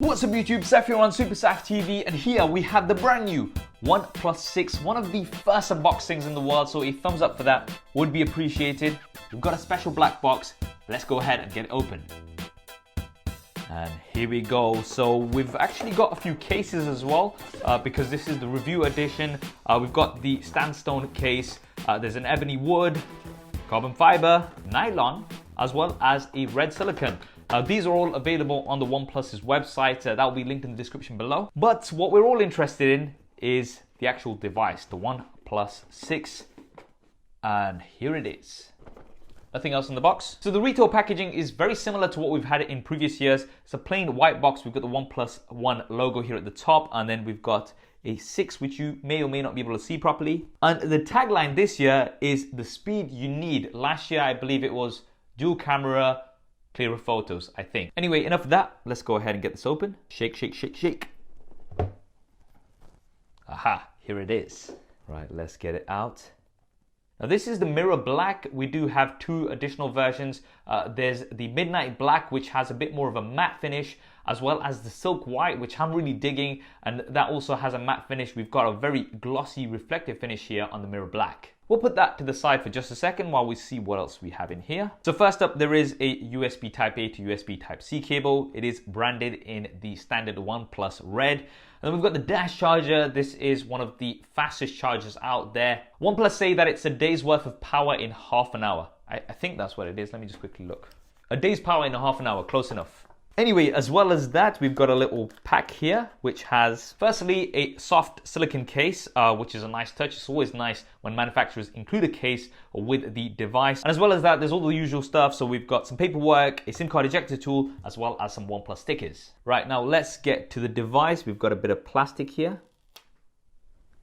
What's up YouTube, Saf here on SuperSaf TV, and here we have the brand new OnePlus 6, one of the first unboxings in the world, so a thumbs up for that would be appreciated. We've got a special black box, let's go ahead and get it open. And here we go. So we've actually got a few cases as well, because this is the review edition. We've got the sandstone case, there's an ebony wood, carbon fiber, nylon, as well as a red silicone. These are all available on the OnePlus's website. That will be linked in the description below. But what we're all interested in is the actual device, the OnePlus 6. And here it is. Nothing else in the box. So the retail packaging is very similar to what we've had in previous years. It's a plain white box. We've got the OnePlus One logo here at the top, and then we've got a 6, which you may or may not be able to see properly. And the tagline this year is the speed you need. Last year, I believe it was dual camera, clearer photos, I think. Anyway, enough of that. Let's go ahead and get this open. Shake, shake, shake, shake. Aha, here it is. Right, let's get it out. Now this is the mirror black. We do have two additional versions. There's the midnight black, which has a bit more of a matte finish, as well as the silk white, which I'm really digging, and that also has a matte finish. We've got a very glossy reflective finish here on the mirror black. We'll put that to the side for just a second while we see what else we have in here. So first up, there is a USB Type-A to USB Type-C cable. It is branded in the standard OnePlus red. And then we've got the dash charger. This is one of the fastest chargers out there. OnePlus say that it's a day's worth of power in half an hour. I think that's what it is. Let me just quickly look. A day's power in a half an hour, close enough. Anyway, as well as that, we've got a little pack here, which has, firstly, a soft silicone case, which is a nice touch. It's always nice when manufacturers include a case with the device. And as well as that, there's all the usual stuff. So we've got some paperwork, a SIM card ejector tool, as well as some OnePlus stickers. Right, now let's get to the device. We've got a bit of plastic here.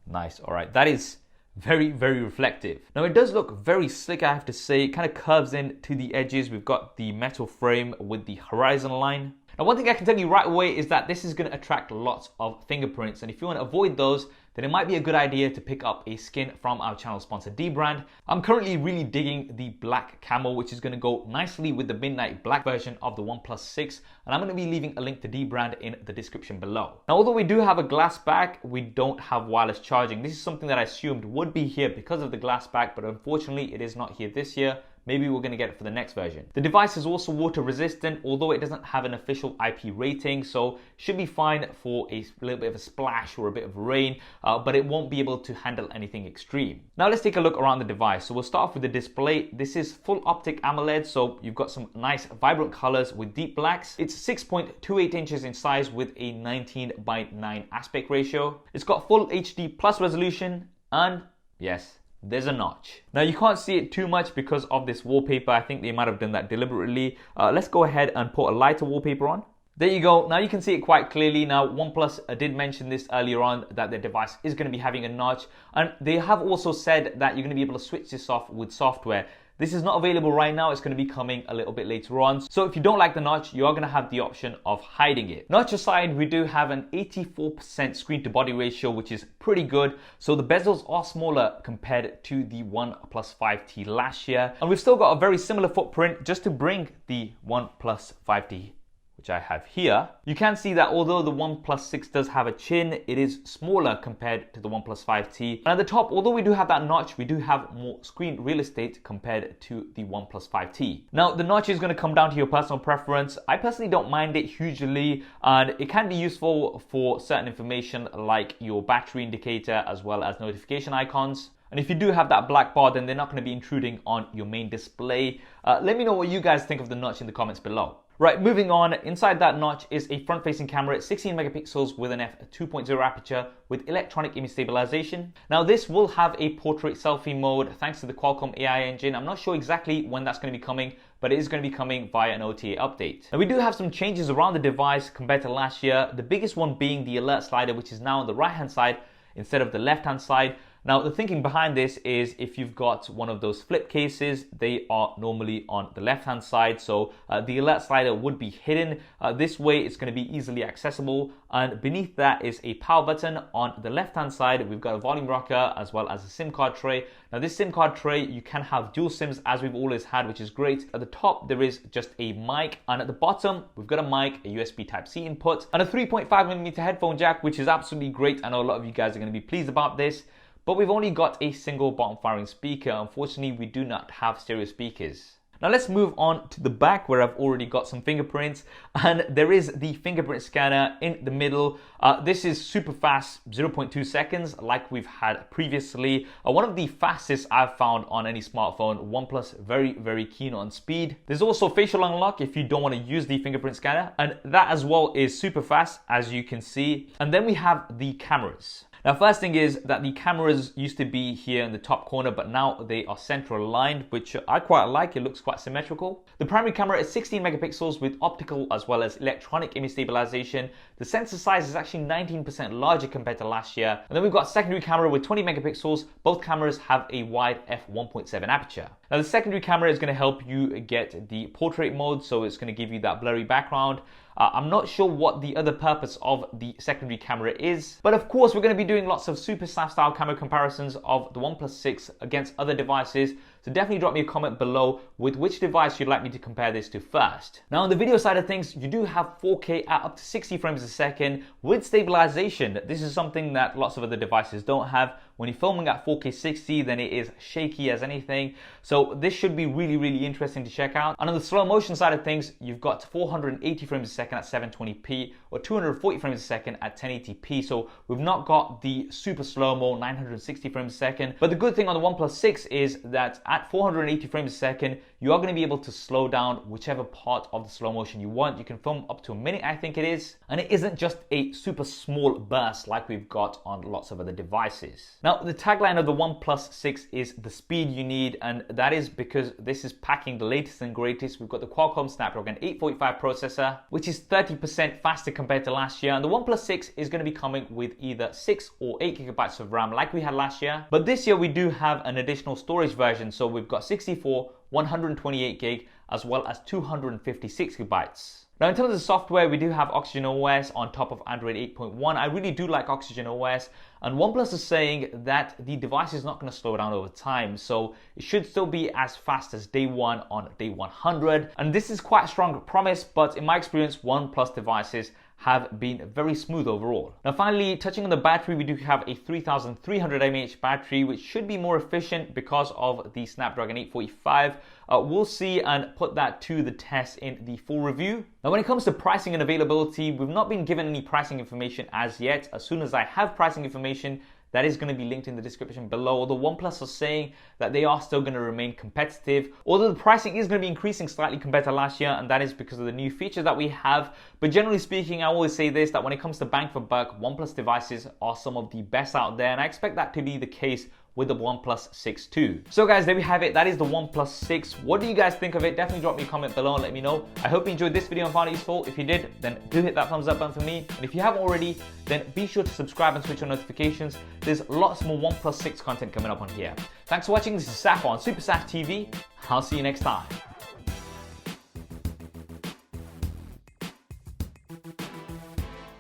Nice, all right. That is very, very reflective. Now it does look very slick, I have to say. It kind of curves in to the edges. We've got the metal frame with the horizon line. Now one thing I can tell you right away is that this is going to attract lots of fingerprints, and if you want to avoid those, then it might be a good idea to pick up a skin from our channel sponsor Dbrand. I'm currently really digging the black camo, which is going to go nicely with the midnight black version of the OnePlus 6, and I'm going to be leaving a link to Dbrand in the description below. Now although we do have a glass back, we don't have wireless charging. This is something that I assumed would be here because of the glass back, but unfortunately it is not here this year. Maybe we're going to get it for the next version. The device is also water resistant, although it doesn't have an official IP rating, so should be fine for a little bit of a splash or a bit of rain, but it won't be able to handle anything extreme. Now let's take a look around the device. So we'll start off with the display. This is full optic AMOLED, so you've got some nice vibrant colors with deep blacks. It's 6.28 inches in size with a 19:9 aspect ratio. It's got full HD plus resolution, and yes, there's a notch. Now you can't see it too much because of this wallpaper. I think they might have done that deliberately. Let's go ahead and put a lighter wallpaper on. There you go. Now you can see it quite clearly. Now OnePlus did mention this earlier on, that their device is going to be having a notch, and they have also said that you're going to be able to switch this off with software. This is not available right now. It's going to be coming a little bit later on. So if you don't like the notch, you are going to have the option of hiding it. Notch aside, we do have an 84% screen to body ratio, which is pretty good. So the bezels are smaller compared to the OnePlus 5T last year. And we've still got a very similar footprint just to bring the OnePlus 5T, which I have here. You can see that although the OnePlus 6 does have a chin, it is smaller compared to the OnePlus 5T. And at the top, although we do have that notch, we do have more screen real estate compared to the OnePlus 5T. Now, the notch is going to come down to your personal preference. I personally don't mind it hugely, and it can be useful for certain information like your battery indicator as well as notification icons. And if you do have that black bar, then they're not going to be intruding on your main display. Let me know what you guys think of the notch in the comments below. Right, moving on, inside that notch is a front-facing camera at 16 megapixels with an f2.0 aperture with electronic image stabilization. Now this will have a portrait selfie mode thanks to the Qualcomm AI engine. I'm not sure exactly when that's going to be coming, but it is going to be coming via an OTA update. Now we do have some changes around the device compared to last year. The biggest one being the alert slider, which is now on the right-hand side instead of the left-hand side. Now, the thinking behind this is if you've got one of those flip cases, they are normally on the left-hand side, so the alert slider would be hidden. This way, it's going to be easily accessible, and beneath that is a power button. On the left-hand side, we've got a volume rocker as well as a SIM card tray. Now, this SIM card tray, you can have dual SIMs as we've always had, which is great. At the top, there is just a mic, and at the bottom, we've got a mic, a USB Type-C input, and a 3.5mm headphone jack, which is absolutely great. I know a lot of you guys are going to be pleased about this. But we've only got a single bottom firing speaker. Unfortunately, we do not have stereo speakers. Now let's move on to the back where I've already got some fingerprints, and there is the fingerprint scanner in the middle. This is super fast, 0.2 seconds like we've had previously. One of the fastest I've found on any smartphone. OnePlus very keen on speed. There's also facial unlock if you don't want to use the fingerprint scanner, and that as well is super fast, as you can see. And then we have the cameras. Now, first thing is that the cameras used to be here in the top corner, but now they are center aligned, which I quite like. It looks quite symmetrical. The primary camera is 16 megapixels with optical as well as electronic image stabilization. The sensor size is actually 19% larger compared to last year. And then we've got secondary camera with 20 megapixels. Both cameras have a wide f1.7 aperture. Now, the secondary camera is going to help you get the portrait mode, so it's going to give you that blurry background. I'm not sure what the other purpose of the secondary camera is, but of course we're going to be doing lots of SuperSaf style camera comparisons of the OnePlus 6 against other devices, so definitely drop me a comment below with which device you'd like me to compare this to first. Now, on the video side of things, you do have 4K at up to 60 frames a second with stabilization. This is something that lots of other devices don't have. When you're filming at 4K 60, then it is shaky as anything. So this should be really interesting to check out. And on the slow motion side of things, you've got 480 frames a second at 720p or 240 frames a second at 1080p. So we've not got the super slow-mo 960 frames a second. But the good thing on the OnePlus 6 is that at 480 frames a second, you are going to be able to slow down whichever part of the slow motion you want. You can film up to a minute, I think it is. And it isn't just a super small burst like we've got on lots of other devices. Now, the tagline of the OnePlus 6 is the speed you need, and that is because this is packing the latest and greatest. We've got the Qualcomm Snapdragon 845 processor, which is 30% faster compared to last year. And the OnePlus 6 is going to be coming with either 6 or 8 gigabytes of RAM like we had last year. But this year we do have an additional storage version. So we've got 64, 128 gig, as well as 256 gigabytes. Now, in terms of software, we do have Oxygen OS on top of Android 8.1. I really do like Oxygen OS, and OnePlus is saying that the device is not going to slow down over time, so it should still be as fast as day one on day 100. And this is quite a strong promise, but in my experience, OnePlus devices have been very smooth overall. Now, finally, touching on the battery, we do have a 3300 mAh battery, which should be more efficient because of the Snapdragon 845. We'll see and put that to the test in the full review. Now, when it comes to pricing and availability, we've not been given any pricing information as yet. As soon as I have pricing information, that is going to be linked in the description below. Although OnePlus are saying that they are still going to remain competitive, although the pricing is going to be increasing slightly compared to last year, and that is because of the new features that we have. But generally speaking, I always say this, that when it comes to bang for buck, OnePlus devices are some of the best out there, and I expect that to be the case with the OnePlus 6 too. So guys, there we have it. That is the OnePlus 6. What do you guys think of it? Definitely drop me a comment below and let me know. I hope you enjoyed this video and found it useful. If you did, then do hit that thumbs up button for me. And if you haven't already, then be sure to subscribe and switch on notifications. There's lots more OnePlus 6 content coming up on here. Thanks for watching. This is Saf on SuperSaf TV. I'll see you next time.